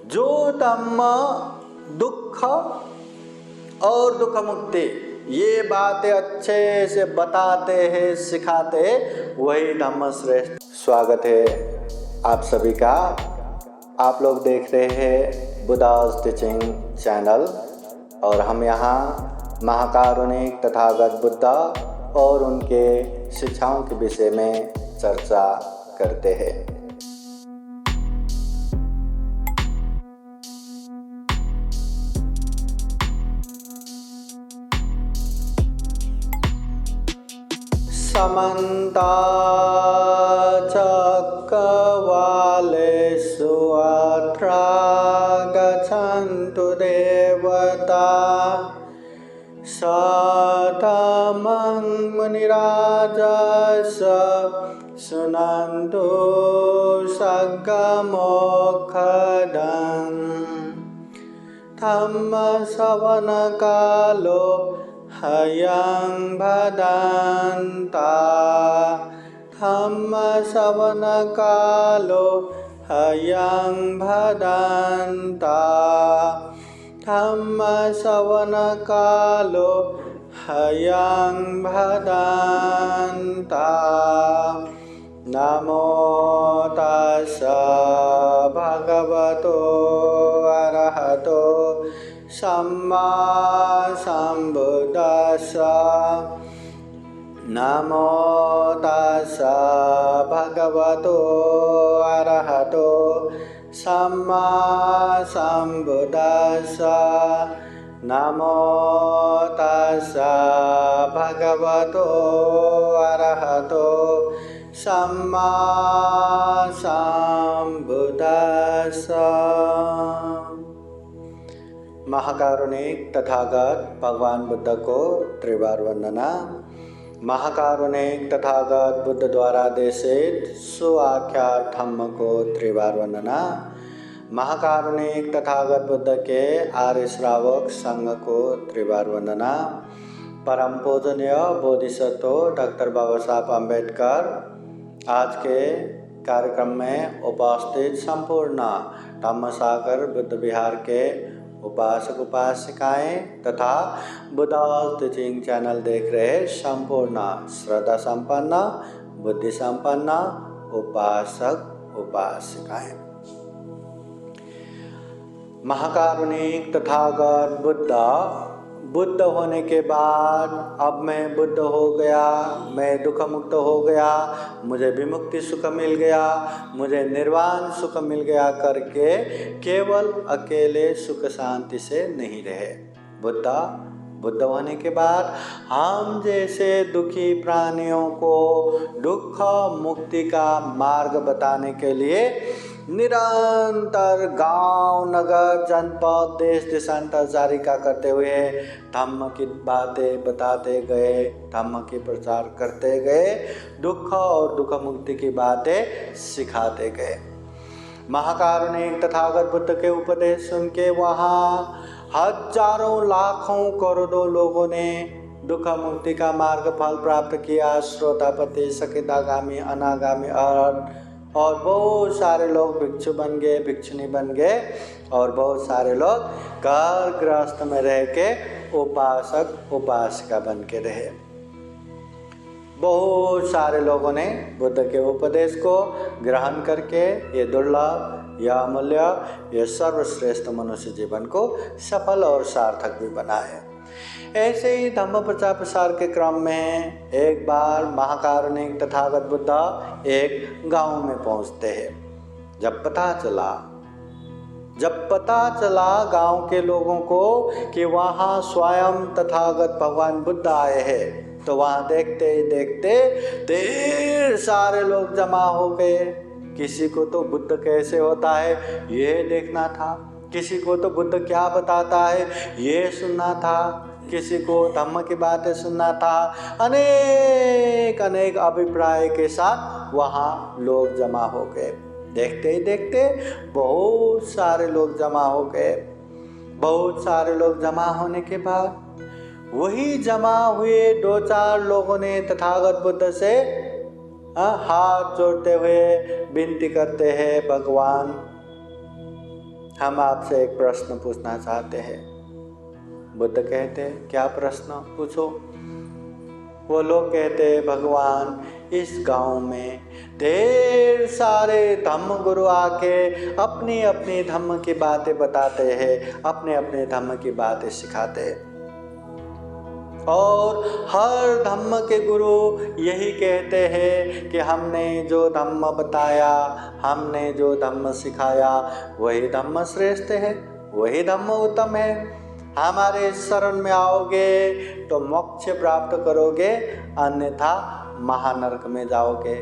जो धम्म दुख और दुख मुक्ति ये बातें अच्छे से बताते हैं, सिखाते हैं, वही धम्म श्रेष्ठ। स्वागत है आप सभी का। आप लोग देख रहे हैं बुद्धास टीचिंग चैनल और हम यहाँ महाकारुणिक तथागत बुद्धा और उनके शिक्षाओं के विषय में चर्चा करते हैं। समन्ता चक्रवालेषु अत्रा गच्छन्तु देवता सतमं मुनिराजस शृण्वन्तु सद्गमोक्षदम् धम्मश्रवणकालो हयं भदन्ता धम्मश्रवणकालो हयं भदन्ता धम्मश्रवणकालो हयं भदन्ता। नमो तस्स भगवतो अरहतो सम्मा सम्बुद्दस्स। नमो तस्स भगवतो अरहतो सम्मा सम्बुद्दस्स। नमो तस्स भगवतो अरहतो सम्मा सम्बुद्दस्स। महाकारुणिक तथागत भगवान बुद्ध को त्रिवार वंदना। महाकारुणिक तथागत बुद्ध द्वारा देशित सुआख्यात धम्म को त्रिवार वंदना। महाकारुणिक तथागत बुद्ध के आर्य श्रावक संघ को त्रिवार वंदना। परम पूजनीय बोधिसत्व डॉक्टर बाबा साहब अम्बेडकर आज के कार्यक्रम में उपस्थित संपूर्ण धम्मसागर बुद्ध विहार के उपासक उपासिकाएं तथा बुद्धास टीचिंग चैनल देख रहे संपूर्ण श्रद्धा संपन्न बुद्धि संपन्न उपासक उपासिकाएं। महाकारुणिक तथागत बुद्ध होने के बाद अब मैं बुद्ध हो गया, मैं दुख मुक्त हो गया, मुझे विमुक्ति सुख मिल गया, मुझे निर्वाण सुख मिल गया करके केवल अकेले सुख शांति से नहीं रहे। बुद्ध होने के बाद हम जैसे दुखी प्राणियों को दुख मुक्ति का मार्ग बताने के लिए निरंतर गांव नगर जनपद देश देशांतर जारी करते हुए धम्म की बातें बताते गए, धम्म की प्रचार करते गए, दुख और दुख मुक्ति की बातें सिखाते गए। महाकारुणिक तथागत बुद्ध के उपदेश सुन के वहाँ हजारों लाखों करोड़ों लोगों ने दुख मुक्ति का मार्ग फल प्राप्त किया। श्रोतापति सकितागामी अनागामी और बहुत सारे लोग भिक्षु बन गए, भिक्षुनी बन गए और बहुत सारे लोग घर गृहस्थ में रह के उपासक उपासिका बन के रहे। बहुत सारे लोगों ने बुद्ध के उपदेश को ग्रहण करके ये दुर्लभ या अमूल्य ये सर्वश्रेष्ठ मनुष्य जीवन को सफल और सार्थक भी बनाए। ऐसे ही धम्म प्रचार प्रसार के क्रम में एक बार महाकारुणिक तथागत बुद्ध एक गांव में पहुंचते हैं। जब पता चला गांव के लोगों को कि वहां स्वयं तथागत भगवान बुद्ध आए हैं, तो वहां देखते ही देखते ढेर सारे लोग जमा हो गए। किसी को तो बुद्ध कैसे होता है ये देखना था, किसी को तो बुद्ध क्या बताता है ये सुनना था, किसी को धम्म की बातें सुनना था। अनेक अभिप्राय के साथ वहाँ लोग जमा हो गए। देखते ही देखते बहुत सारे लोग जमा हो गए। बहुत सारे लोग जमा होने के बाद वही जमा हुए दो चार लोगों ने तथागत बुद्ध से हाथ जोड़ते हुए विनती करते हैं, भगवान हम आपसे एक प्रश्न पूछना चाहते हैं। बुद्ध कहते हैं, क्या प्रश्न? पूछो। वो लोग कहते हैं, भगवान इस गांव में ढेर सारे धम्म गुरु आके अपनी अपनी धम्म की बातें बताते हैं, अपने अपने धम्म की बातें सिखाते हैं, और हर धम्म के गुरु यही कहते हैं कि हमने जो धम्म बताया, हमने जो धम्म सिखाया, वही धम्म श्रेष्ठ है, वही धम्म उत्तम है। हमारे शरण में आओगे तो मोक्ष प्राप्त करोगे, अन्यथा महानरक में जाओगे।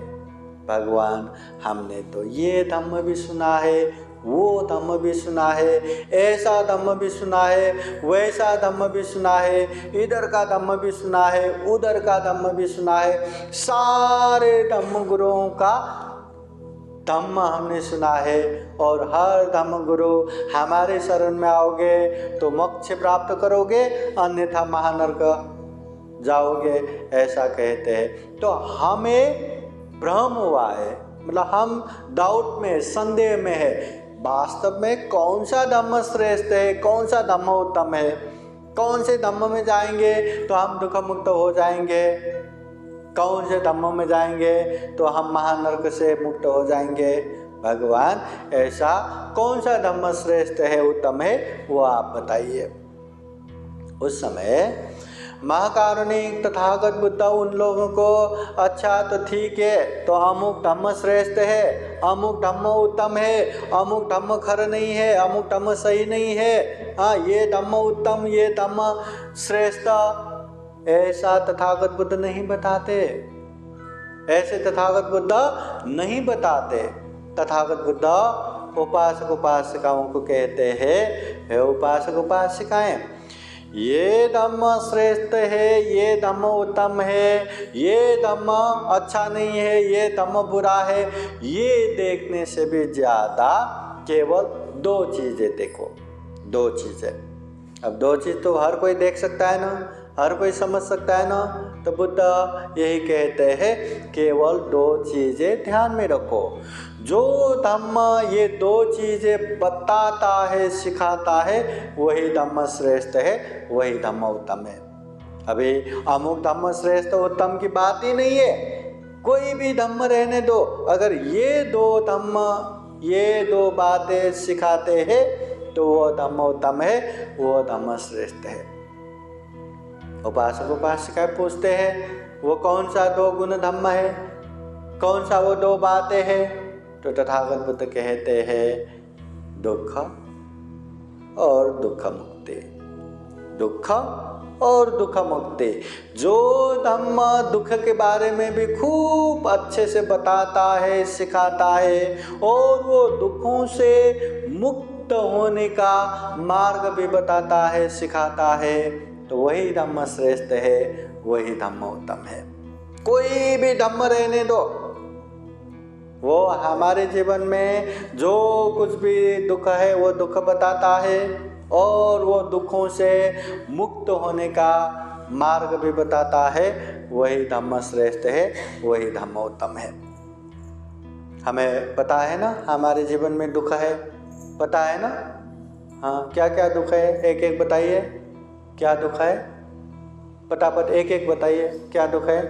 भगवान, हमने तो ये धम्म भी सुना है, वो धम्म भी सुना है, ऐसा धम्म भी सुना है, वैसा धम्म भी सुना है, इधर का धम्म भी सुना है, उधर का धम्म भी सुना है, सारे धम्म गुरुओं का धम्म हमने सुना है, और हर धम्म गुरु हमारे शरण में आओगे तो मोक्ष प्राप्त करोगे, अन्यथा महानरक जाओगे, ऐसा कहते हैं। तो हमें भ्रम हुआ है, मतलब हम डाउट में, संदेह में है, वास्तव में कौन सा धम्म श्रेष्ठ है, कौन सा धम्म उत्तम है, कौन से धम्म में जाएंगे तो हम दुख मुक्त हो जाएंगे, कौन से धम्म में जाएंगे तो हम महानरक से मुक्त हो जाएंगे। भगवान, ऐसा कौन सा धम्म श्रेष्ठ है, उत्तम है, वो आप बताइए। उस समय महाकारुणिक तथागत बुद्ध उन लोगों को, अच्छा तो ठीक है, तो अमुक धम्म श्रेष्ठ है, अमुक धम्म उत्तम है, अमुक धम्म खर नहीं है, अमुक धम्म सही नहीं है, हाँ ये धम्म उत्तम, ये धम्म श्रेष्ठ, ऐसा तथागत बुद्ध नहीं बताते, ऐसे तथागत बुद्ध नहीं बताते। तथागत बुद्ध उपासक उपासिकाओं को कहते हैं, हे उपासक उपासिकाएं, ये धम्म श्रेष्ठ है, ये धम्म उत्तम है, ये धम्म अच्छा नहीं है, ये धम्म बुरा है, ये देखने से भी ज़्यादा केवल दो चीज़ें देखो, दो चीज़ें। अब दो चीज़ तो हर कोई देख सकता है ना, हर कोई समझ सकता है ना, तो बुद्ध यही कहते हैं, केवल दो चीज़ें ध्यान में रखो। जो धम्म ये दो चीज़ें बताता है, सिखाता है, वही धम्म श्रेष्ठ है, वही धम्म उत्तम है। अभी अमुक धम्म श्रेष्ठ उत्तम की बात ही नहीं है, कोई भी धम्म रहने दो, अगर ये दो धम्म, ये दो बातें सिखाते हैं तो वो धम्म उत्तम है, वो धम्म श्रेष्ठ है। उपासक उपासिकाएं पूछते हैं, वो कौन सा दो गुण धम्म है, कौन सा वो दो बातें हैं? तो तथागत बुद्ध कहते हैं, दुख और दुख मुक्ति, दुख और दुख मुक्ति। जो धम्म दुख के बारे में भी खूब अच्छे से बताता है, सिखाता है, और वो दुखों से मुक्त होने का मार्ग भी बताता है, सिखाता है, तो वही धम्म श्रेष्ठ है, वही धम्म उत्तम है। कोई भी धम्म रहने दो, वो हमारे जीवन में जो कुछ भी दुख है वो दुख बताता है, और वो दुखों से मुक्त होने का मार्ग भी बताता है, वही धम्म श्रेष्ठ है, वही धम्म उत्तम है। हमें पता है ना, हमारे जीवन में दुख है, पता है ना? हाँ, क्या क्या दुख है, एक एक बताइए, क्या दुख है? फटाफट एक एक बताइए, क्या दुख है,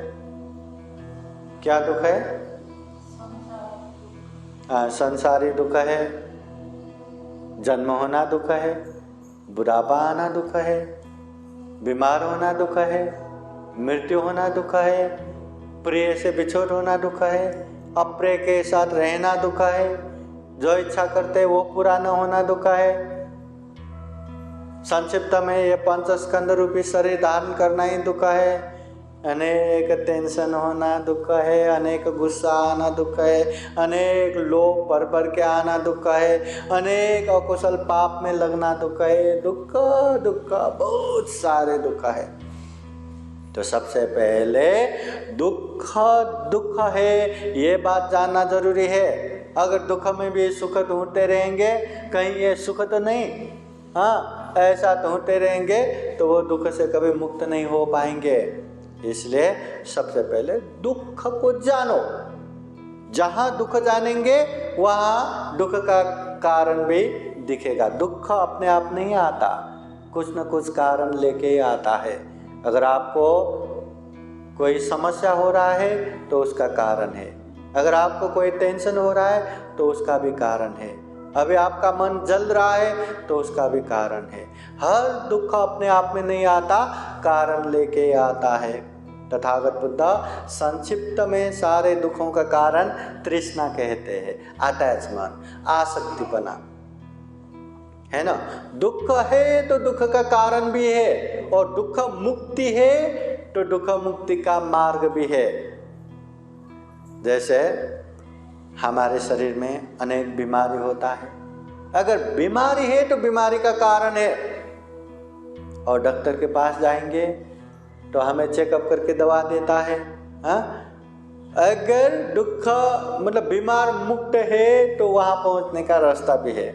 क्या दुख है? संसारी दुख है, जन्म होना दुख है, बुढ़ापा आना दुख है, बीमार होना दुख है, मृत्यु होना दुख है, प्रिय से बिछोड़ होना दुख है, अप्रिय के साथ रहना दुख है, जो इच्छा करते वो पूरा न होना दुख है। संक्षिप्त में ये पंचस्कंद रूपी शरीर धारण करना ही दुख है। अनेक टेंशन होना दुख है, अनेक गुस्सा आना दुख है, अनेक लोभ भर भर के आना दुख है, अनेक अकुशल पाप में लगना दुख है। दुख दुख बहुत सारे दुख है। तो सबसे पहले दुख दुख है, ये बात जानना जरूरी है। अगर दुख में भी सुख ढूंढते रहेंगे, कहीं ये सुख तो नहीं, हाँ ऐसा ढूंढते रहेंगे तो वो दुख से कभी मुक्त नहीं हो पाएंगे। इसलिए सबसे पहले दुख को जानो। जहाँ दुख जानेंगे वहाँ दुख का कारण भी दिखेगा। दुख अपने आप नहीं आता, कुछ न कुछ कारण लेके ही आता है। अगर आपको कोई समस्या हो रहा है तो उसका कारण है, अगर आपको कोई टेंशन हो रहा है तो उसका भी कारण है, अभी आपका मन जल रहा है तो उसका भी कारण है। हर दुख अपने आप में नहीं आता, कारण लेके आता है। तथागत बुद्ध संक्षिप्त में सारे दुखों का कारण तृष्णा कहते हैं, अटैचमेंट, आसक्तिपना, है ना। दुख है तो दुख का कारण भी है, और दुख मुक्ति है तो दुख मुक्ति का मार्ग भी है। जैसे हमारे शरीर में अनेक बीमारी होता है, अगर बीमारी है तो बीमारी का कारण है, और डॉक्टर के पास जाएंगे तो हमें चेकअप करके दवा देता है। हाँ, अगर दुख मतलब बीमार मुक्त है तो वहाँ पहुँचने का रास्ता भी है।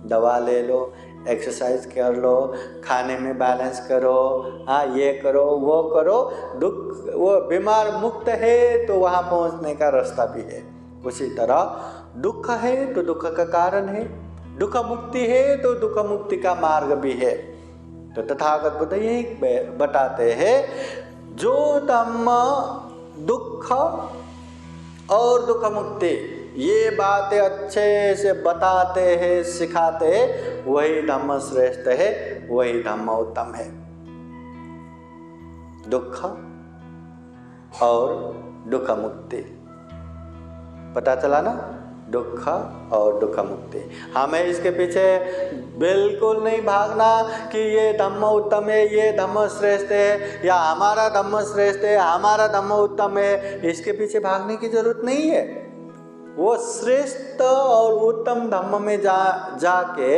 दवा ले लो, एक्सरसाइज कर लो, खाने में बैलेंस करो, हाँ ये करो वो करो, दुख वो बीमार मुक्त है तो वहाँ पहुँचने का रास्ता भी है। उसी तरह दुख है तो दुख का कारण है, दुख मुक्ति है तो दुख मुक्ति का मार्ग भी है। तो तथागत बुद्ध यही बताते हैं, जो धम्म दुख और दुख मुक्ति ये बातें अच्छे से बताते हैं, सिखाते हैं, वही धम्म श्रेष्ठ है, वही धम्म उत्तम है। दुख और दुख मुक्ति, पता चला ना, दुख और दुख मुक्ति। हमें इसके पीछे बिल्कुल नहीं भागना कि ये धम्म उत्तम है, ये धम्म श्रेष्ठ है, या हमारा धम्म श्रेष्ठ है, हमारा धम्म उत्तम है। इसके पीछे भागने की जरूरत नहीं है। वो श्रेष्ठ और उत्तम धम्म में जाके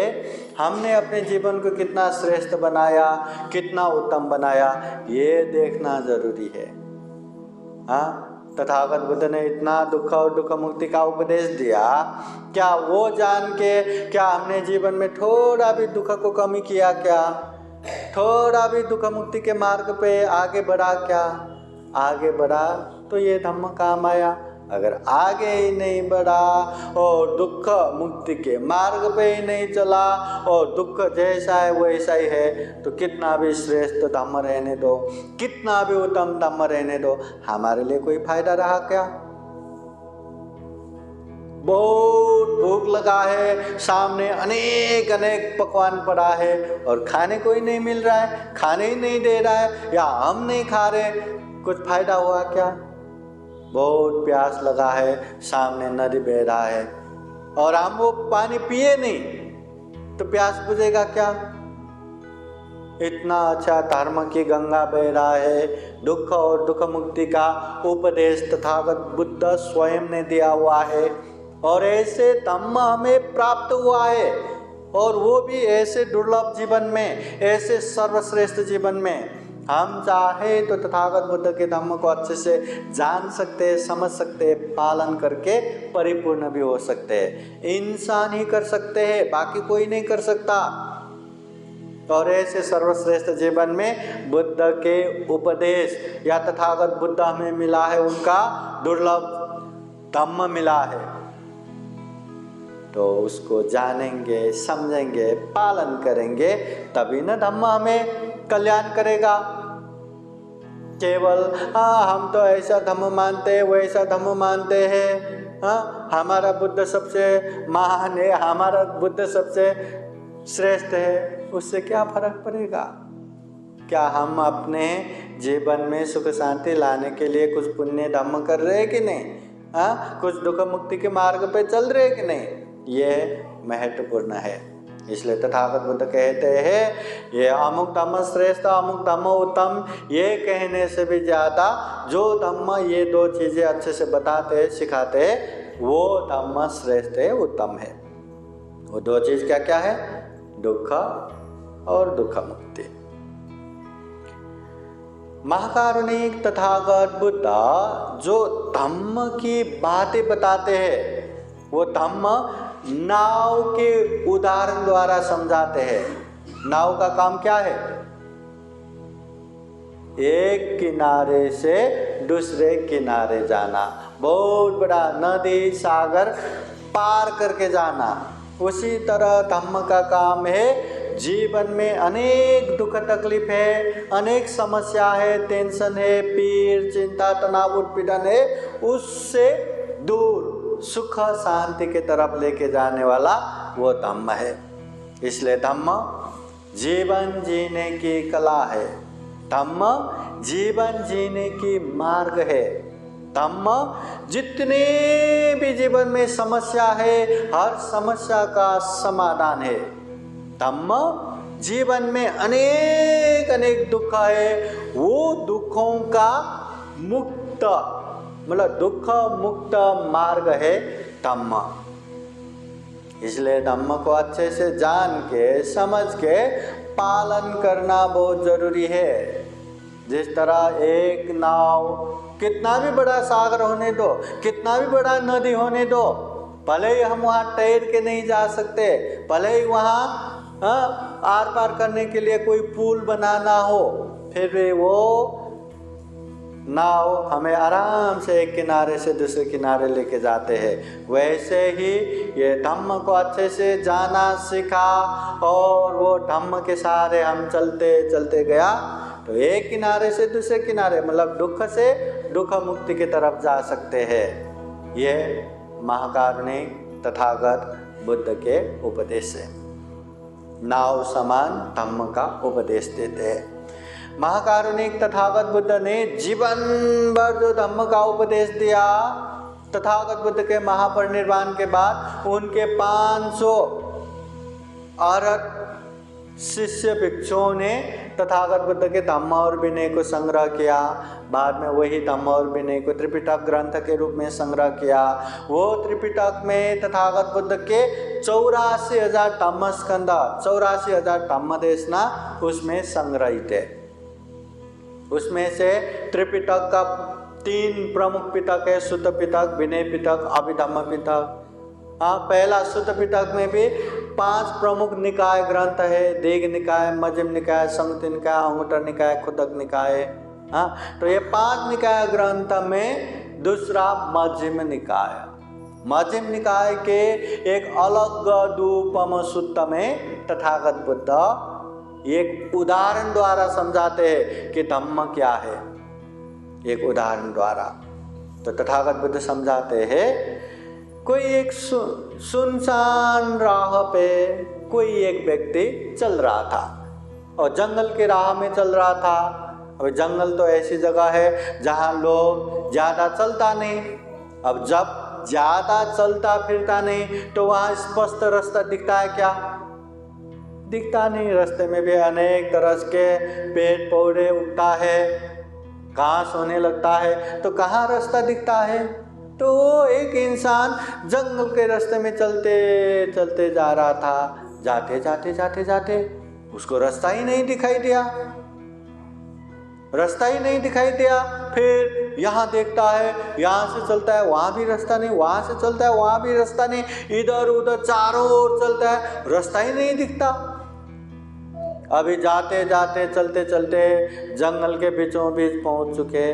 हमने अपने जीवन को कितना श्रेष्ठ बनाया, कितना उत्तम बनाया, ये देखना जरूरी है। हाँ, तथागत बुद्ध ने इतना दुख और दुख मुक्ति का उपदेश दिया, क्या वो जान के क्या हमने जीवन में थोड़ा भी दुख को कमी किया क्या, थोड़ा भी दुख मुक्ति के मार्ग पे आगे बढ़ा क्या? आगे बढ़ा तो ये धम्म काम आया। अगर आगे ही नहीं बढ़ा और दुख मुक्ति के मार्ग पे ही नहीं चला और दुख जैसा है वैसा ही है, तो कितना भी श्रेष्ठ धम्म रहने दो, कितना भी उत्तम धम्म रहने दो, हमारे लिए कोई फायदा रहा क्या? बहुत भूख लगा है, सामने अनेक अनेक पकवान पड़ा है और खाने को ही नहीं मिल रहा है, खाने ही नहीं दे रहा है, या हम नहीं खा रहे, कुछ फायदा हुआ क्या? बहुत प्यास लगा है, सामने नदी बह रहा है और हम वो पानी पिए नहीं, तो प्यास बुझेगा क्या? इतना अच्छा धर्म की गंगा बह रहा है, दुख और दुख मुक्ति का उपदेश तथागत बुद्ध स्वयं ने दिया हुआ है, और ऐसे धम्म हमें प्राप्त हुआ है, और वो भी ऐसे दुर्लभ जीवन में, ऐसे सर्वश्रेष्ठ जीवन में। हम चाहे तो तथागत बुद्ध के धम्म को अच्छे से जान सकते हैं, समझ सकते हैं, पालन करके परिपूर्ण भी हो सकते हैं। इंसान ही कर सकते हैं, बाकी कोई नहीं कर सकता। और ऐसे सर्वश्रेष्ठ जीवन में बुद्ध के उपदेश या तथागत बुद्ध हमें मिला है, उनका दुर्लभ धम्म मिला है, तो उसको जानेंगे, समझेंगे, पालन करेंगे, तभी न धम्म हमें कल्याण करेगा। केवल हम तो ऐसा धम्म मानते हैं, वैसा धम्म मानते हैं, हमारा बुद्ध सबसे महान है, हमारा बुद्ध सबसे श्रेष्ठ है, उससे क्या फर्क पड़ेगा? क्या हम अपने जीवन में सुख शांति लाने के लिए कुछ पुण्य धम्म कर रहे हैं कि नहीं? कुछ दुख मुक्ति के मार्ग पे चल रहे हैं कि नहीं? ये महत्वपूर्ण है। इसलिए तथागत बुद्ध कहते हैं, ये अमुक धम्म श्रेष्ठ, अमुक धम्म उत्तम, ये कहने से भी ज़्यादा जो धम्म ये दो चीज़ें अच्छे से बताते हैं, सिखाते हैं, वो धम्म श्रेष्ठ है, उत्तम है। वो दो चीज़ क्या क्या है? दुख और दुख मुक्ति। महाकारुणिक तथागत बुद्ध जो धम्म की बातें बताते हैं, वो धम्म नाव के उदाहरण द्वारा समझाते हैं। नाव का काम क्या है? एक किनारे से दूसरे किनारे जाना, बहुत बड़ा नदी सागर पार करके जाना, उसी तरह धम्म का काम है। जीवन में अनेक दुख तकलीफ है, अनेक समस्या है, टेंशन है, पीर, चिंता, तनाव, उत्पीड़न है, उससे दूर सुख शांति की तरफ लेके जाने वाला वो धम्म है। इसलिए धम्म जीवन जीने की कला है, धम्म जीवन जीने की मार्ग है। धम्म जितने भी जीवन में समस्या है, हर समस्या का समाधान है। धम्म जीवन में अनेक अनेक दुख है, वो दुखों का मुक्त मतलब दुख मुक्त मार्ग है धम्म। इसलिए धम्म को अच्छे से जान के समझ के पालन करना बहुत जरूरी है। जिस तरह एक नाव, कितना भी बड़ा सागर होने दो, कितना भी बड़ा नदी होने दो, भले ही हम वहाँ तैर के नहीं जा सकते, भले ही वहाँ आर पार करने के लिए कोई पुल बनाना हो, फिर भी वो नाव हमें आराम से एक किनारे से दूसरे किनारे लेके जाते हैं। वैसे ही ये धम्म को अच्छे से जाना सीखा और वो धम्म के सहारे हम चलते चलते गया तो एक किनारे से दूसरे किनारे मतलब दुख से दुख मुक्ति की तरफ जा सकते हैं। ये महाकारुणिक तथागत बुद्ध के उपदेश है। नाव समान धम्म का उपदेश देते हैं। महाकारुणिक तथागत बुद्ध ने जीवन भर जो धम्म का उपदेश दिया, तथागत बुद्ध के महापरिनिर्वाण के बाद उनके 500 अरहत शिष्य भिक्षुओं ने तथागत बुद्ध के धम्म और विनय को संग्रह किया। बाद में वही धम्म और विनय को त्रिपिटक ग्रंथ के रूप में संग्रह किया। वो त्रिपिटक में तथागत बुद्ध के 84,000 धम्म स्कंद, 84,000 धम्म देशना उसमें संग्रहित है। उसमें से त्रिपिटक का 3 प्रमुख पिटक है, सुत्त पिटक, विनय पिटक, अभिधम्म पिटक। पहला सुत्त पिटक में भी 5 प्रमुख निकाय ग्रंथ है, दीघ निकाय, मध्यम निकाय, संयुक्त निकाय, अंगुत्तर निकाय, खुदक निकाय। तो ये 5 निकाय ग्रंथ में दूसरा मध्यम निकाय। मध्यम निकाय के एक अलग दूपम सुत्त में तथागत बुद्ध एक उदाहरण द्वारा समझाते हैं कि धम्म क्या है। एक उदाहरण द्वारा तो तथागत बुद्ध समझाते हैं, कोई एक सुनसान राह पे कोई एक व्यक्ति चल रहा था और जंगल के राह में चल रहा था। अब जंगल तो ऐसी जगह है जहाँ लोग ज़्यादा चलता नहीं। अब जब ज़्यादा चलता फिरता नहीं तो वहाँ स्पष्ट रास्ता दिखता है क्या? दिखता नहीं। रास्ते में भी अनेक तरह के पेड़ पौधे उगता है, घास होने लगता है, तो कहाँ रास्ता दिखता है? तो वो एक इंसान जंगल के रास्ते में चलते चलते जा रहा था। जाते जाते जाते जाते उसको रास्ता ही नहीं दिखाई दिया, रास्ता ही नहीं दिखाई दिया। फिर यहाँ देखता है, यहाँ से चलता है वहाँ भी रास्ता नहीं, वहाँ से चलता है वहाँ भी रास्ता नहीं, इधर उधर चारों ओर चलता है, रास्ता ही नहीं दिखता। अभी जाते जाते चलते चलते जंगल के बीचों बीच पहुँच चुके।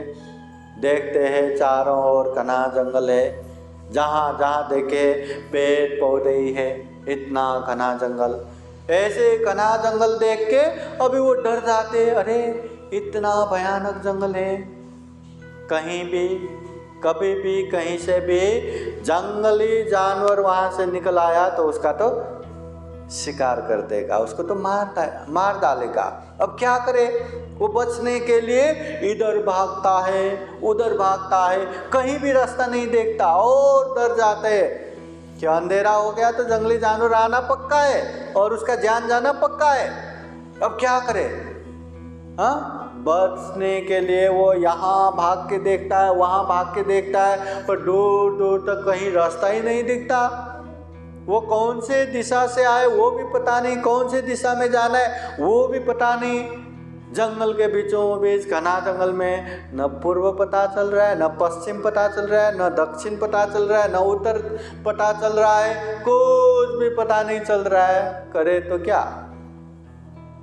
देखते हैं चारों ओर घना जंगल है, जहाँ जहाँ देखे पेड़ पौधे ही है, इतना घना जंगल। ऐसे घना जंगल देख के अभी वो डर जाते, अरे इतना भयानक जंगल है, कहीं भी कभी भी कहीं से भी जंगली जानवर वहाँ से निकल आया तो उसका तो शिकार कर देगा, उसको तो मार डालेगा। अब क्या करे? वो बचने के लिए इधर भागता है उधर भागता है, कहीं भी रास्ता नहीं देखता और डर जाते हैं कि अंधेरा हो गया तो जंगली जानवर आना पक्का है और उसका जान जाना पक्का है। अब क्या करे? बचने के लिए वो यहाँ भाग के देखता है, वहाँ भाग के देखता है, पर दूर दूर तक कहीं रास्ता ही नहीं दिखता। वो कौन से दिशा से आए वो भी पता नहीं, कौन से दिशा में जाना है वो भी पता नहीं। जंगल के बीचों बीच घना जंगल में न पूर्व पता चल रहा है, न पश्चिम पता चल रहा है, न दक्षिण पता चल रहा है, न उत्तर पता चल रहा है, कुछ भी पता नहीं चल रहा है। करे तो क्या?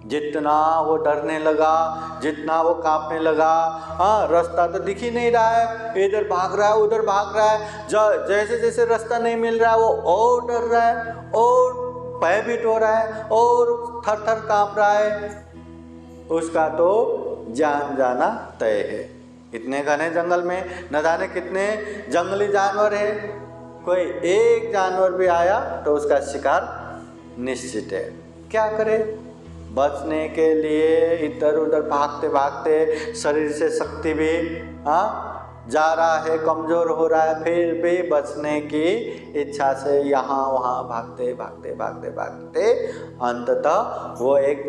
जितना वो डरने लगा, जितना वो कांपने लगा, हाँ रास्ता तो दिख ही नहीं रहा है, इधर भाग रहा है उधर भाग रहा है, जैसे जैसे रास्ता नहीं मिल रहा है वो और डर रहा है और भयभीत हो रहा है और थर थर कांप रहा है। उसका तो जान जाना तय है। इतने घने जंगल में न जाने कितने जंगली जानवर है, कोई एक जानवर भी आया तो उसका शिकार निश्चित है। क्या करे? बचने के लिए इधर उधर भागते भागते शरीर से शक्ति भी जा रहा है, कमज़ोर हो रहा है, फिर भी बचने की इच्छा से यहाँ वहाँ भागते भागते भागते भागते अंततः वो एक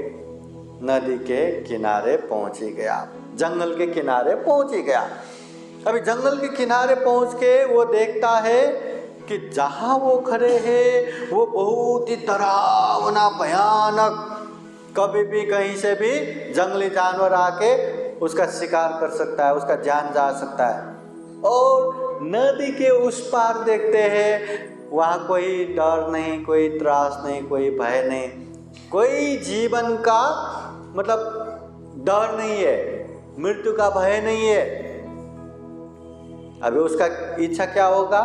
नदी के किनारे पहुँच ही गया, जंगल के किनारे पहुँच ही गया। अभी जंगल के किनारे पहुँच के वो देखता है कि जहाँ वो खड़े हैं वो बहुत ही डरावना भयानक, कभी भी कहीं से भी जंगली जानवर आके उसका शिकार कर सकता है, उसका जान जा सकता है। और नदी के उस पार देखते हैं वहाँ कोई डर नहीं, कोई त्रास नहीं, कोई भय नहीं, कोई जीवन का मतलब डर नहीं है, मृत्यु का भय नहीं है। अभी उसका इच्छा क्या होगा?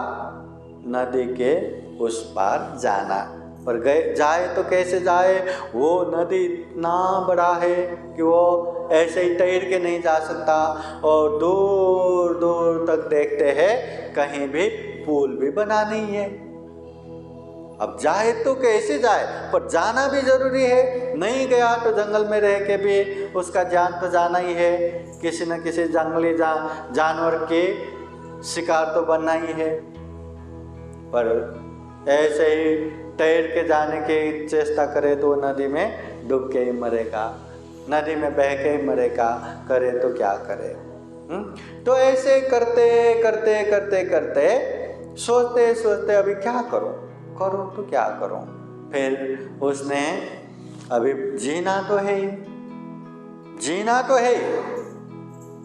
नदी के उस पार जाना। पर जाए तो कैसे जाए? वो नदी इतना बड़ा है कि वो ऐसे ही तैर के नहीं जा सकता और दूर दूर तक देखते हैं कहीं भी पुल भी बना नहीं है। अब जाए तो कैसे जाए? पर जाना भी जरूरी है। नहीं गया तो जंगल में रह के भी उसका जान तो जाना ही है, किसी न किसी जंगली जानवर के शिकार तो बनना ही है। पर ऐसे ही तैर के जाने की चेष्टा करे तो नदी में डूब के ही मरेगा, नदी में बह के ही मरेगा, करे तो क्या करे। तो ऐसे करते करते करते करते सोचते सोचते अभी क्या करूं, करूं तो क्या करूं। फिर उसने अभी जीना तो है ही, जीना तो है ही,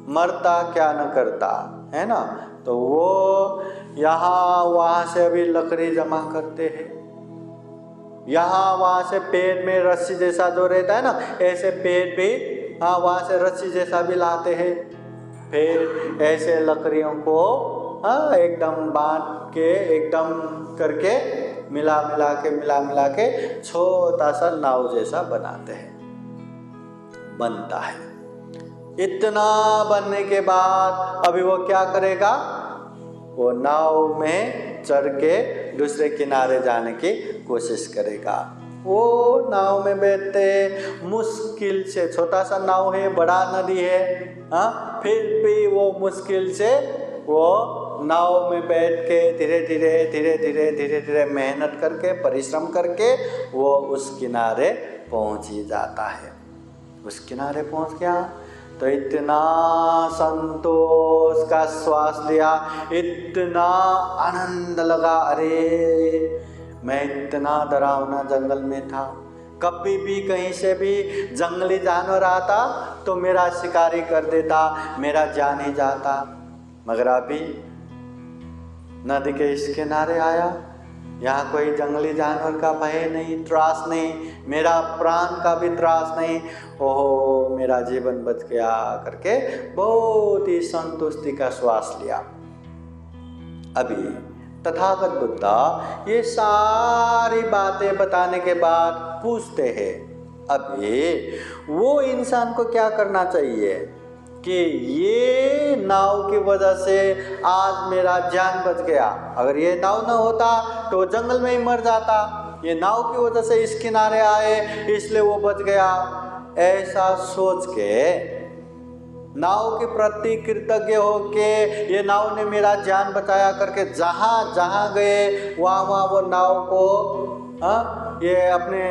मरता क्या न करता है ना। तो वो यहाँ वहाँ से अभी लकड़ी जमा करते हैं, यहाँ वहाँ से पेड़ में रस्सी जैसा जो रहता है ना, ऐसे पेड़ भी वहाँ से रस्सी जैसा भी लाते हैं। फिर ऐसे लकड़ियों को एकदम बांध के एकदम करके मिला मिला के छोटा सा नाव जैसा बनाते हैं, बनता है। इतना बनने के बाद अभी वो क्या करेगा? वो नाव में चढ़ के दूसरे किनारे जाने की कोशिश करेगा। वो नाव में बैठते मुश्किल से, छोटा सा नाव है, बड़ा नदी है, फिर भी वो मुश्किल से वो नाव में बैठ के धीरे धीरे मेहनत करके परिश्रम करके वो उस किनारे पहुंच ही जाता है। उस किनारे पहुंच गया तो इतना संतोष का श्वास लिया, इतना आनंद लगा, अरे मैं इतना डरावना जंगल में था, कभी भी कहीं से भी जंगली जानवर आता तो मेरा शिकारी कर देता, मेरा जान ही जाता। मगर अभी नदी के इस किनारे आया, यहाँ कोई जंगली जानवर का भय नहीं, त्रास नहीं, मेरा प्राण का भी त्रास नहीं, ओहो मेरा जीवन बच गया करके बहुत ही संतुष्टि का श्वास लिया। अभी तथागत बुद्धा ये सारी बातें बताने के बाद पूछते हैं, अभी वो इंसान को क्या करना चाहिए कि ये नाव की वजह से आज मेरा जान बच गया। अगर ये नाव न होता तो जंगल में ही मर जाता, ये नाव की वजह से इस किनारे आए इसलिए वो बच गया। ऐसा सोच के नाव के प्रति कृतज्ञ होके ये नाव ने मेरा जान बचाया करके जहाँ जहाँ गए वहाँ वहाँ वो नाव को ये अपने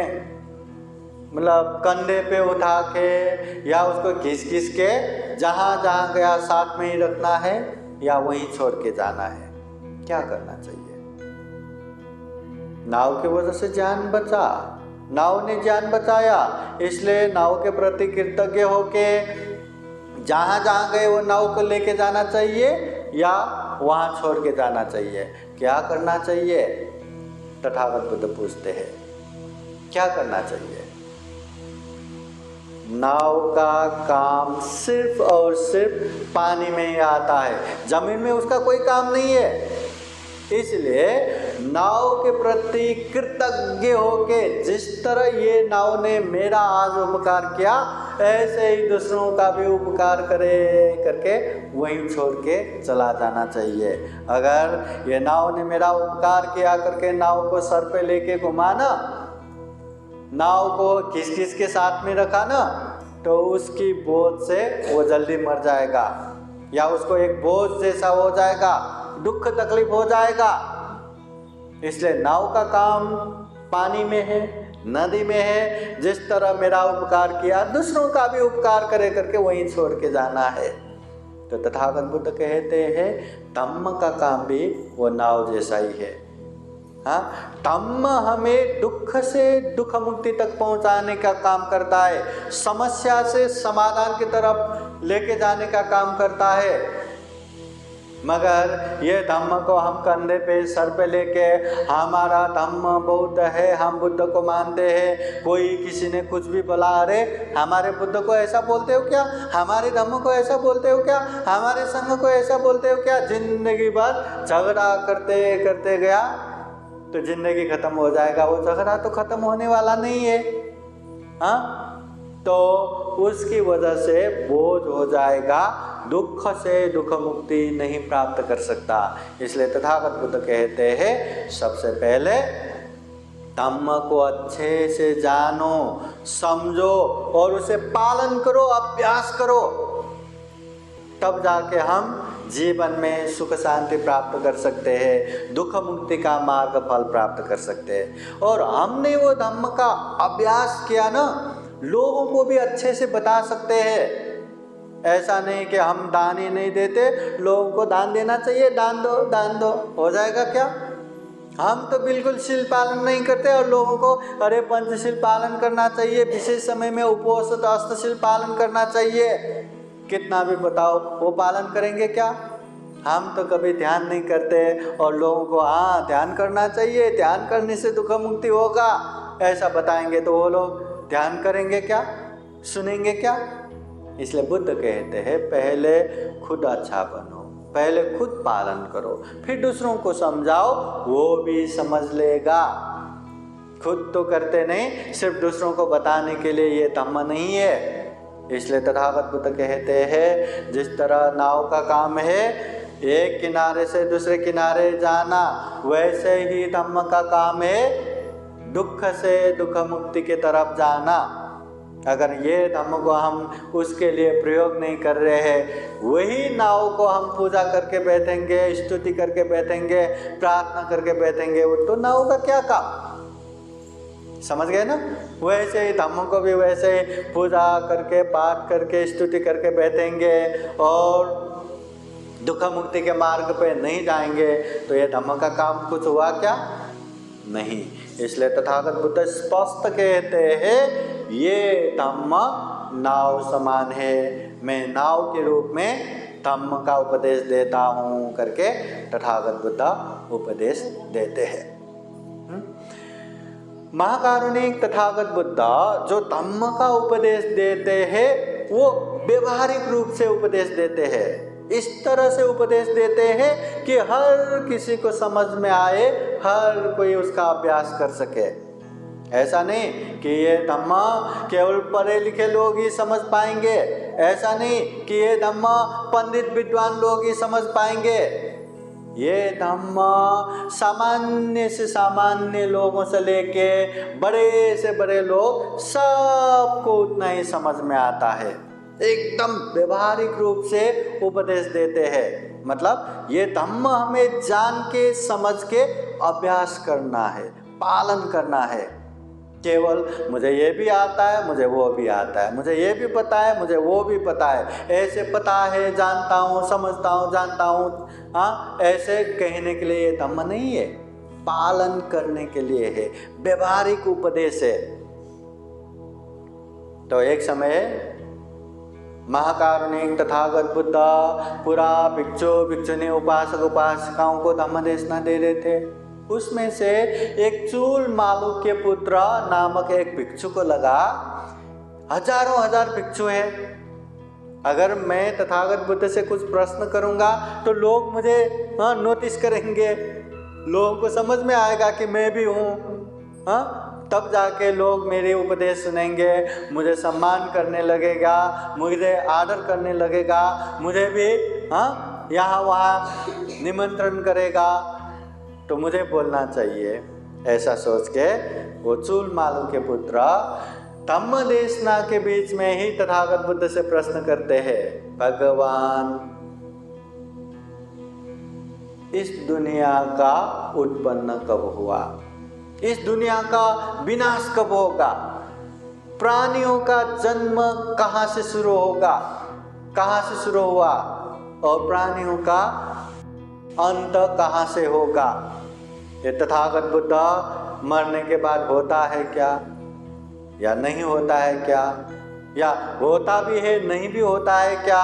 मतलब कंधे पे उठा के या उसको घिस घिस के जहाँ जहाँ गया साथ में ही रखना है या वहीं छोड़ के जाना है। क्या करना चाहिए? नाव की वजह से जान बचा, नाव ने जान बचाया, इसलिए नाव के प्रति कृतज्ञ होके जहाँ जहाँ गए वो नाव को लेके जाना चाहिए या वहाँ छोड़ के जाना चाहिए? क्या करना चाहिए? तथागत बुद्ध पूछते हैं, क्या करना चाहिए? नाव का काम सिर्फ और सिर्फ पानी में ही आता है, जमीन में उसका कोई काम नहीं है। इसलिए नाव के प्रति कृतज्ञ होके, जिस तरह ये नाव ने मेरा आज उपकार किया, ऐसे ही दूसरों का भी उपकार करे करके वहीं छोड़ के चला जाना चाहिए। अगर ये नाव ने मेरा उपकार किया करके नाव को सर पे लेके घुमा ना, नाव को किस किस के साथ में रखा ना, तो उसकी बोझ से वो जल्दी मर जाएगा, या उसको एक बोझ जैसा हो जाएगा, दुख तकलीफ हो जाएगा। इसलिए नाव का काम पानी में है, नदी में है। जिस तरह मेरा उपकार किया, दूसरों का भी उपकार करे करके वहीं छोड़ के जाना है। तो तथागत बुद्ध कहते हैं धम्म का काम भी वो नाव जैसा ही है। हाँ, धम्म हमें दुख से दुख मुक्ति तक पहुंचाने का काम करता है, समस्या से समाधान की तरफ लेके जाने का काम करता है। मगर ये धम्म को हम कंधे पे सर पे लेके हमारा धम्म बुद्ध है, हम बुद्ध को मानते हैं, कोई किसी ने कुछ भी बोला, अरे हमारे बुद्ध को ऐसा बोलते हो क्या, हमारे धम्म को ऐसा बोलते हो क्या, हमारे संघ को ऐसा बोलते हो क्या, जिंदगी भर झगड़ा करते करते गया तो जिंदगी खत्म हो जाएगा। वो झगड़ा तो खत्म होने वाला नहीं है। हाँ, तो उसकी वजह से बोझ हो जाएगा, दुख से दुख मुक्ति नहीं प्राप्त कर सकता। इसलिए तथागत बुद्ध कहते हैं सबसे पहले धम्म को अच्छे से जानो, समझो और उसे पालन करो, अभ्यास करो, तब जाके हम जीवन में सुख शांति प्राप्त कर सकते हैं, दुख मुक्ति का मार्ग फल प्राप्त कर सकते हैं। और हमने वो धम्म का अभ्यास किया ना, लोगों को भी अच्छे से बता सकते हैं। ऐसा नहीं कि हम दान ही नहीं देते, लोगों को दान देना चाहिए, दान दो दान दो, हो जाएगा क्या? हम तो बिल्कुल शील पालन नहीं करते और लोगों को अरे पंचशील पालन करना चाहिए, विशेष समय में उपवास अष्टशील पालन करना चाहिए, कितना भी बताओ वो पालन करेंगे क्या? हम तो कभी ध्यान नहीं करते और लोगों को हाँ ध्यान करना चाहिए, ध्यान करने से दुख मुक्ति होगा ऐसा बताएंगे तो वो लोग ध्यान करेंगे क्या, सुनेंगे क्या? इसलिए बुद्ध कहते हैं पहले खुद अच्छा बनो, पहले खुद पालन करो, फिर दूसरों को समझाओ, वो भी समझ लेगा। खुद तो करते नहीं, सिर्फ दूसरों को बताने के लिए ये धम्म नहीं है। इसलिए तथागत बुद्ध कहते हैं जिस तरह नाव का काम है एक किनारे से दूसरे किनारे जाना, वैसे ही धम्म का काम है दुख से दुख मुक्ति की तरफ जाना। अगर ये धम्म को हम उसके लिए प्रयोग नहीं कर रहे हैं, वही नाव को हम पूजा करके बैठेंगे, स्तुति करके बैठेंगे, प्रार्थना करके बैठेंगे, वो तो नाव का क्या काम? समझ गए ना? वैसे ही धम्म को भी वैसे ही पूजा करके पाठ करके स्तुति करके बैठेंगे और दुख मुक्ति के मार्ग पे नहीं जाएंगे तो ये धम्म का काम कुछ हुआ क्या? नहीं। इसलिए तथागत बुद्ध स्पष्ट कहते हैं ये धम्म नाव समान है, मैं नाव के रूप में धम्म का उपदेश देता हूँ करके तथागत बुद्ध उपदेश देते हैं। महाकारुणिक तथागत बुद्ध जो धम्म का उपदेश देते हैं वो व्यवहारिक रूप से उपदेश देते हैं, इस तरह से उपदेश देते हैं कि हर किसी को समझ में आए, हर कोई उसका अभ्यास कर सके। ऐसा नहीं कि ये धम्म केवल पढ़े लिखे लोग ही समझ पाएंगे, ऐसा नहीं कि ये धम्म पंडित विद्वान लोग ही समझ पाएंगे। ये धम्म सामान्य से सामान्य लोगों से लेके बड़े से बड़े लोग सबको उतना ही समझ में आता है, एकदम व्यवहारिक रूप से उपदेश देते हैं। मतलब ये धम्म हमें जान के समझ के अभ्यास करना है, पालन करना है। केवल मुझे ये भी आता है, मुझे वो भी आता है, मुझे ये भी पता है, मुझे वो भी पता है, ऐसे पता है, जानता हूँ, समझता हूँ, जानता हूँ, हाँ, ऐसे कहने के लिए ये धम्म नहीं है, पालन करने के लिए है, व्यवहारिक उपदेश है। तो एक समय महाकारुणिक तथागत बुद्ध पूरा भिक्षु भिक्षुनी उपासक उपासिकाओं को धम्म देशना दे रहे थे। उसमें से एक चूल मालूक्य पुत्र नामक एक भिक्षु को लगा हजारों हजार भिक्षु हैं। अगर मैं तथागत बुद्ध से कुछ प्रश्न करूंगा तो लोग मुझे नोटिस करेंगे, लोगों को समझ में आएगा कि मैं भी हूँ। तब जाके लोग मेरे उपदेश सुनेंगे, मुझे सम्मान करने लगेगा, मुझे आदर करने लगेगा, मुझे भी यहाँ वहाँ निमंत्रण करेगा। तो मुझे बोलना चाहिए, ऐसा सोच के वो चूल मालू के पुत्र धम्म देशना के बीच में ही तथागत बुद्ध से प्रश्न करते हैं, भगवान इस दुनिया का उत्पन्न कब हुआ, इस दुनिया का विनाश कब होगा, प्राणियों का जन्म कहाँ से शुरू होगा, कहाँ से शुरू हुआ, और प्राणियों का अंत कहाँ से होगा। ये तथागत बुद्ध मरने के बाद होता है क्या या नहीं होता है क्या, या होता भी है नहीं भी होता है क्या,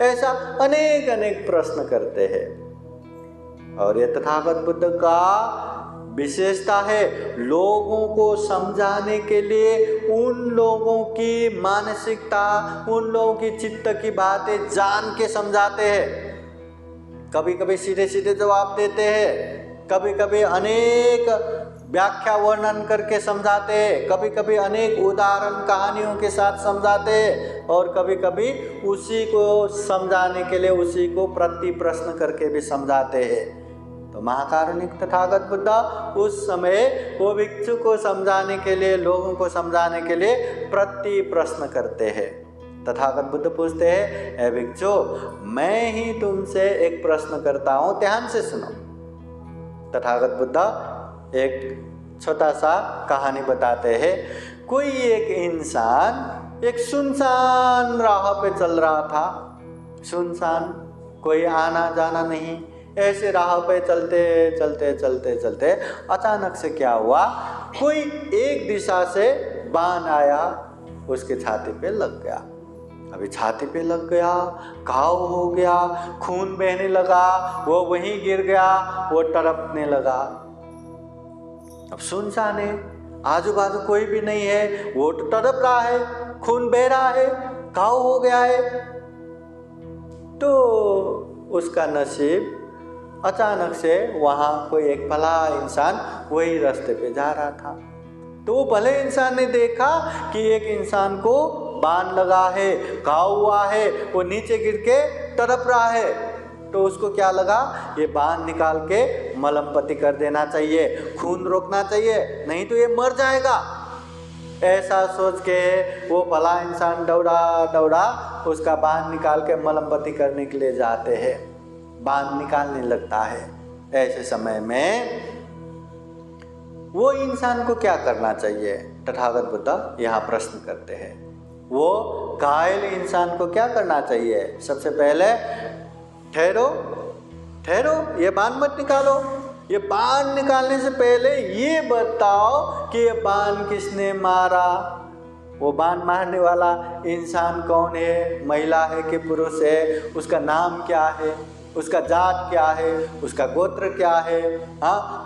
ऐसा अनेक अनेक प्रश्न करते हैं। और ये तथागत बुद्ध का विशेषता है, लोगों को समझाने के लिए उन लोगों की मानसिकता, उन लोगों की चित्त की बातें जान के समझाते हैं। कभी कभी सीधे सीधे जवाब देते हैं, कभी कभी अनेक व्याख्या वर्णन करके समझाते हैं, कभी कभी अनेक उदाहरण कहानियों के साथ समझाते हैं, और कभी कभी उसी को समझाने के लिए उसी को प्रति प्रश्न करके भी समझाते हैं। तो महाकारुणिक तथागत बुद्ध उस समय वो भिक्षु को समझाने के लिए, लोगों को समझाने के लिए प्रति प्रश्न करते हैं। तथागत बुद्ध पूछते हैं, ए भिक्षु, मैं ही तुमसे एक प्रश्न करता हूँ, ध्यान से सुनो। तथागत बुद्ध एक छोटा सा कहानी बताते हैं। कोई एक इंसान एक सुनसान राह पे चल रहा था, सुनसान, कोई आना जाना नहीं, ऐसे राह पे चलते चलते चलते चलते अचानक से क्या हुआ, कोई एक दिशा से बाण आया, उसके छाती पे लग गया। अभी छाती पे लग गया, घाव हो गया, खून बहने लगा, वो वहीं गिर गया, वो तड़पने लगा। अब सुनसान है, आजू बाजू कोई भी नहीं है, वो तो तड़प रहा है, खून बह रहा है, घाव हो गया है। तो उसका नसीब, अचानक से वहां कोई एक भला इंसान वही रास्ते पे जा रहा था। तो वो भले इंसान ने देखा कि एक इंसान को बाण लगा है, घाव हुआ है, वो नीचे गिर के तड़प रहा है। तो उसको क्या लगा, ये बाण निकाल के मलम पट्टी कर देना चाहिए, खून रोकना चाहिए, नहीं तो ये मर जाएगा। ऐसा सोच के वो भला इंसान दौड़ा दौड़ा उसका बाण निकाल के मलम पट्टी करने के लिए जाते हैं, बाण निकालने लगता है। ऐसे समय में वो इंसान को क्या करना चाहिए, तथागत बुद्ध यहाँ प्रश्न करते हैं। वो घायल इंसान को क्या करना चाहिए? सबसे पहले ठहरो ठहरो, ये बाण मत निकालो, ये बाण निकालने से पहले ये बताओ कि ये बाण किसने मारा, वो बाण मारने वाला इंसान कौन है, महिला है कि पुरुष है, उसका नाम क्या है, उसका जात क्या है, उसका गोत्र क्या है,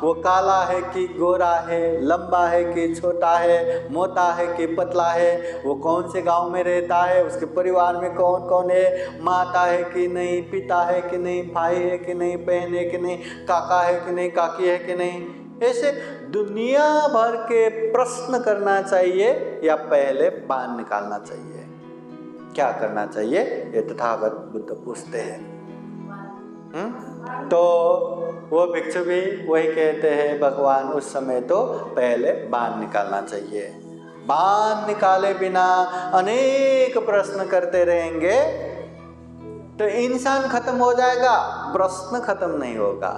वो काला है कि गोरा है, लंबा है कि छोटा है, मोटा है कि पतला है, वो कौन से गांव में रहता है, उसके परिवार में कौन कौन है, माता है कि नहीं, पिता है कि नहीं, भाई है कि नहीं, बहन है कि नहीं, काका है कि नहीं, काकी है कि नहीं। ऐसे दुनिया भर के प्रश्न करना चाहिए या पहले बाण निकालना चाहिए, क्या करना चाहिए, ये तथागत बुद्ध पूछते हैं। तो वो भिक्षु भी वही कहते हैं, भगवान उस समय तो पहले बाण निकालना चाहिए। बाण निकाले बिना अनेक प्रश्न करते रहेंगे तो इंसान खत्म हो जाएगा, प्रश्न खत्म नहीं होगा।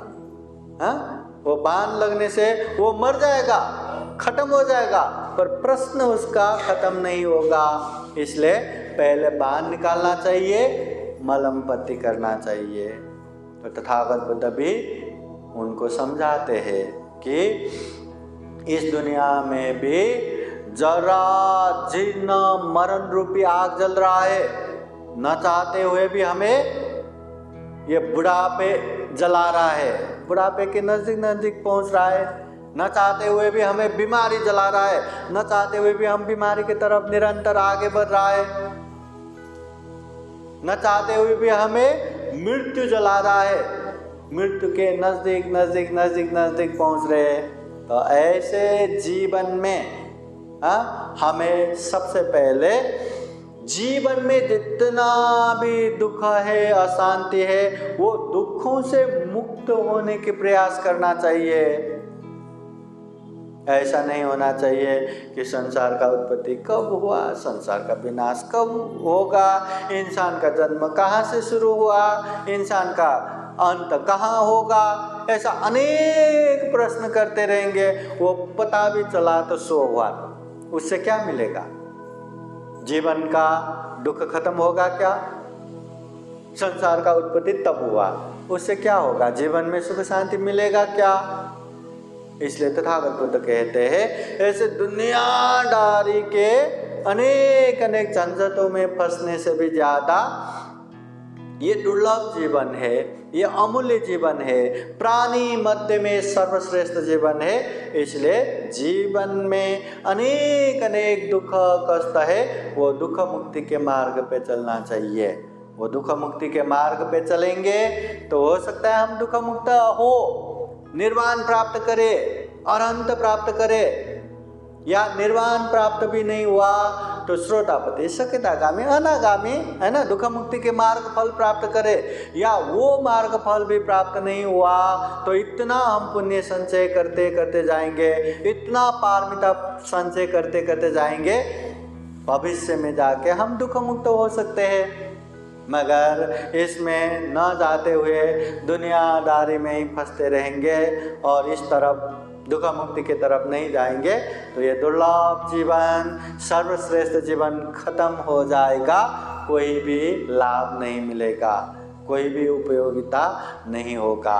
वो बाण लगने से वो मर जाएगा, खत्म हो जाएगा, पर प्रश्न उसका खत्म नहीं होगा। इसलिए पहले बाण निकालना चाहिए, मलम पट्टी करना चाहिए। तो तथागत बुद्ध भी उनको समझाते हैं कि इस दुनिया में भी जरा जीर्ण मरण रूपी आग जल रहा है, न चाहते हुए भी हमें ये बुढ़ापे जला रहा है, बुढ़ापे के नजदीक नजदीक पहुंच रहा है। न चाहते हुए भी हमें बीमारी जला रहा है, न चाहते हुए भी हम बीमारी की तरफ निरंतर आगे बढ़ रहा है, न चाहते हुए भी हमें मृत्यु जला रहा है, मृत्यु के नजदीक नजदीक नजदीक नजदीक पहुंच रहे हैं। तो ऐसे जीवन में हमें सबसे पहले जीवन में जितना भी दुख है, अशांति है, वो दुखों से मुक्त होने के प्रयास करना चाहिए। ऐसा नहीं होना चाहिए कि संसार का उत्पत्ति कब हुआ, संसार का विनाश कब होगा, इंसान का जन्म कहाँ से शुरू हुआ, इंसान का अंत कहाँ होगा, ऐसा अनेक प्रश्न करते रहेंगे। वो पता भी चला तो सो हुआ, उससे क्या मिलेगा? जीवन का दुख खत्म होगा क्या? संसार का उत्पत्ति तब हुआ, उससे क्या होगा? जीवन में सुख शांति मिलेगा क्या? इसलिए तथागत बुद्ध कहते हैं ऐसे दुनियादारी के अनेक अनेक झंझटों में फंसने से भी ज्यादा ये दुर्लभ जीवन है, ये अमूल्य जीवन है, प्राणी मध्य में सर्वश्रेष्ठ जीवन है। इसलिए जीवन में अनेक अनेक दुख कष्ट है, वो दुख मुक्ति के मार्ग पे चलना चाहिए। वो दुख मुक्ति के मार्ग पे चलेंगे तो हो सकता है हम दुख मुक्त हो, निर्वाण प्राप्त करे, अरहंत प्राप्त करे, या निर्वाण प्राप्त भी नहीं हुआ तो श्रोतापति, सकितागामी, अनागामी, है ना, दुख मुक्ति के मार्ग फल प्राप्त करे, या वो मार्ग फल भी प्राप्त नहीं हुआ तो इतना हम पुण्य संचय करते करते जाएंगे, इतना पारमिता संचय करते करते जाएंगे, भविष्य में जाके हम दुख मुक्त हो सकते हैं। मगर इसमें न जाते हुए दुनियादारी में ही फंसते रहेंगे और इस तरफ दुख मुक्ति की तरफ नहीं जाएंगे तो ये दुर्लभ जीवन, सर्वश्रेष्ठ जीवन खत्म हो जाएगा, कोई भी लाभ नहीं मिलेगा, कोई भी उपयोगिता नहीं होगा।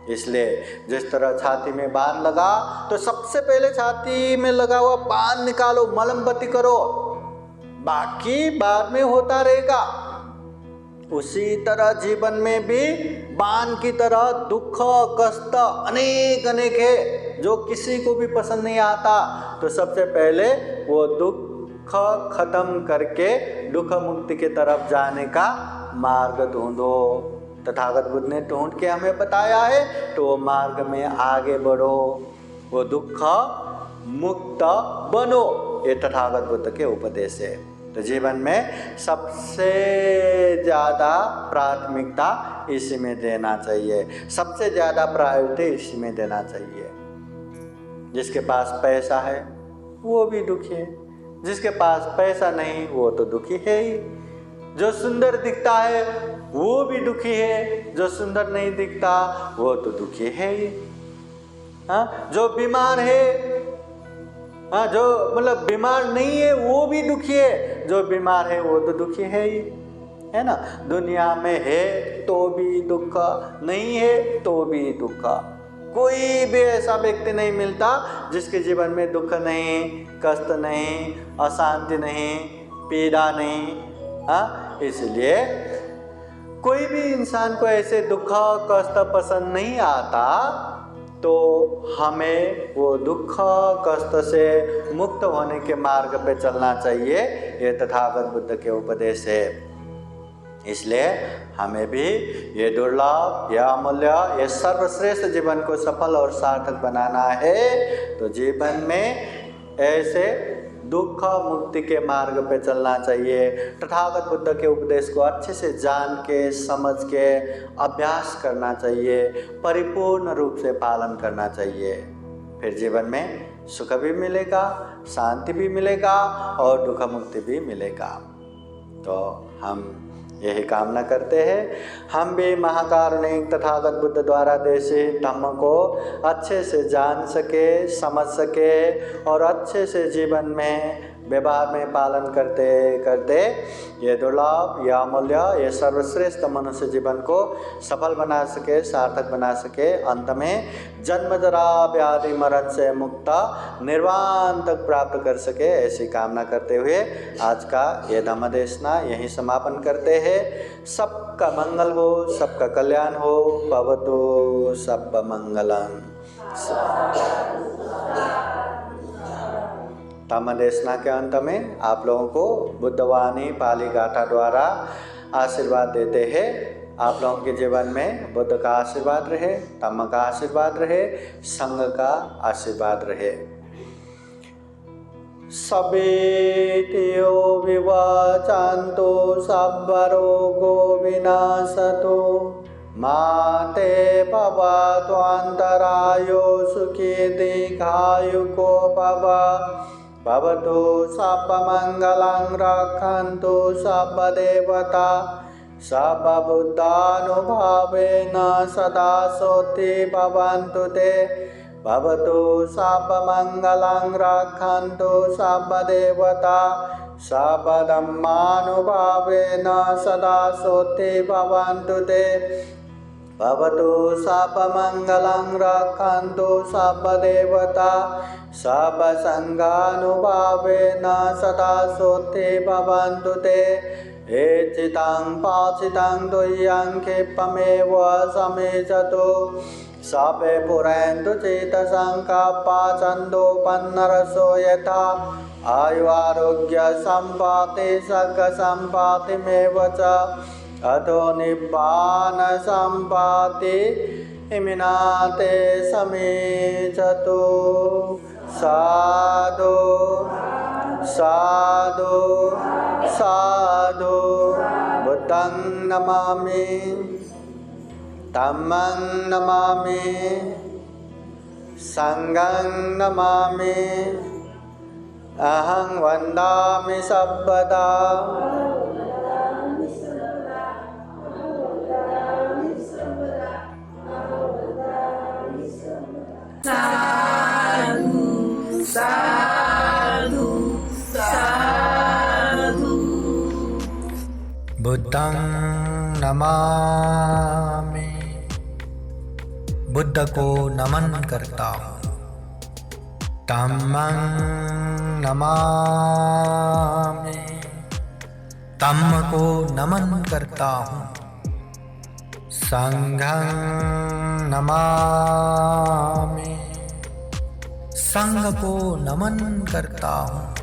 इसलिए जिस तरह छाती में बाण लगा तो सबसे पहले छाती में लगा हुआ बाण निकालो, मलमबत्ती करो, बाकी बाद में होता रहेगा। उसी तरह जीवन में भी बाण की तरह दुख कष्ट अनेक अनेक है जो किसी को भी पसंद नहीं आता। तो सबसे पहले वो दुख खत्म करके दुख मुक्ति की तरफ जाने का मार्ग ढूंढो। तथागत बुद्ध ने ढूंढ के हमें बताया है, तो वो मार्ग में आगे बढ़ो, वो दुख मुक्त बनो, ये तथागत बुद्ध के उपदेश है। तो जीवन में सबसे ज़्यादा प्राथमिकता इसी में देना चाहिए, सबसे ज़्यादा प्रायोरिटी इसी में देना चाहिए। जिसके पास पैसा है वो भी दुखी है, जिसके पास पैसा नहीं वो तो दुखी है ही। जो सुंदर दिखता है वो भी दुखी है, जो सुंदर नहीं दिखता वो तो दुखी है ही। हाँ, जो बीमार है, हाँ, जो मतलब बीमार नहीं है वो भी दुखी है, जो बीमार है वो तो दुखी है ही, है ना। दुनिया में है तो भी दुख, नहीं है तो भी दुख। कोई भी ऐसा व्यक्ति नहीं मिलता जिसके जीवन में दुख नहीं, कष्ट नहीं, अशांति नहीं, पीड़ा नहीं। हाँ, इसलिए कोई भी इंसान को ऐसे दुख कष्ट पसंद नहीं आता, तो हमें वो दुख कष्ट से मुक्त होने के मार्ग पे चलना चाहिए। ये तथागत बुद्ध के उपदेश है। इसलिए हमें भी ये दुर्लभ, ये अमूल्य, ये सर्वश्रेष्ठ जीवन को सफल और सार्थक बनाना है। तो जीवन में ऐसे दुख मुक्ति के मार्ग पे चलना चाहिए। तथागत बुद्ध के उपदेश को अच्छे से जान के, समझ के अभ्यास करना चाहिए, परिपूर्ण रूप से पालन करना चाहिए। फिर जीवन में सुख भी मिलेगा, शांति भी मिलेगा और दुख मुक्ति भी मिलेगा। तो हम यही कामना करते हैं हम भी महाकारुणिक तथागत बुद्ध द्वारा देशित धम्म को अच्छे से जान सके, समझ सके और अच्छे से जीवन में व्यवहार में पालन करते करते ये दुर्लभ, ये अमूल्य, ये सर्वश्रेष्ठ मनुष्य जीवन को सफल बना सके, सार्थक बना सके। अंत में जन्म जरा व्याधि मरण से मुक्त निर्वाण तक प्राप्त कर सके, ऐसी कामना करते हुए आज का ये धम्म देशना यहीं समापन करते हैं। सबका मंगल हो, सबका कल्याण हो। भवतु सब मंगलम। धम्म देशना के अंत में आप लोगों को बुद्धवाणी पाली गाथा द्वारा आशीर्वाद देते हैं। आप लोगों के जीवन में बुद्ध का आशीर्वाद रहे, धम्म का आशीर्वाद रहे, संघ का आशीर्वाद रहे। सवेतियो विवाचान्तो सब्बरोगो विनाशतो माते भवतु अन्तरायो सुखी दीर्घायुको भवतु सर्वमङ्गलं रक्षन्तु सर्वदेवता सर्वबुद्धानुभावेन सदा सोति भवन्तु ते भवतु सर्वमङ्गलं रक्षन्तु सर्वदेवता सर्वधर्मानुभावेन सदा सोति भवन्तु ते भवतु सर्वमङ्गलं रक्षन्तु सर्वदेवता सर्वसङ्घानुभावेन सदा सोति भवन्तु ते एचितं पाचितं तुय्यं क्षिप्रमेव समेचतु सापे पुरन्तु चेतसङ्कप्पा छन्दोपन्नरसो यथा आयु आरोग्य सम्पत्ति सर्ग सम्पत्तिमेव च अतो निब्बान सम्पत्ति इमिनाते समेचतु। साधु साधु साधु। बुद्धं नमामि, धम्मं नमामि, संघं नमामि, अहं वन्दामि सर्वदा। साधु साधु साधु। बुद्धं नमामि, बुद्ध को नमन करता हूँ। धम्मं नमामि, धम्म को नमन करता हूँ। संघं नमामि, संघ को नमन करता हूँ।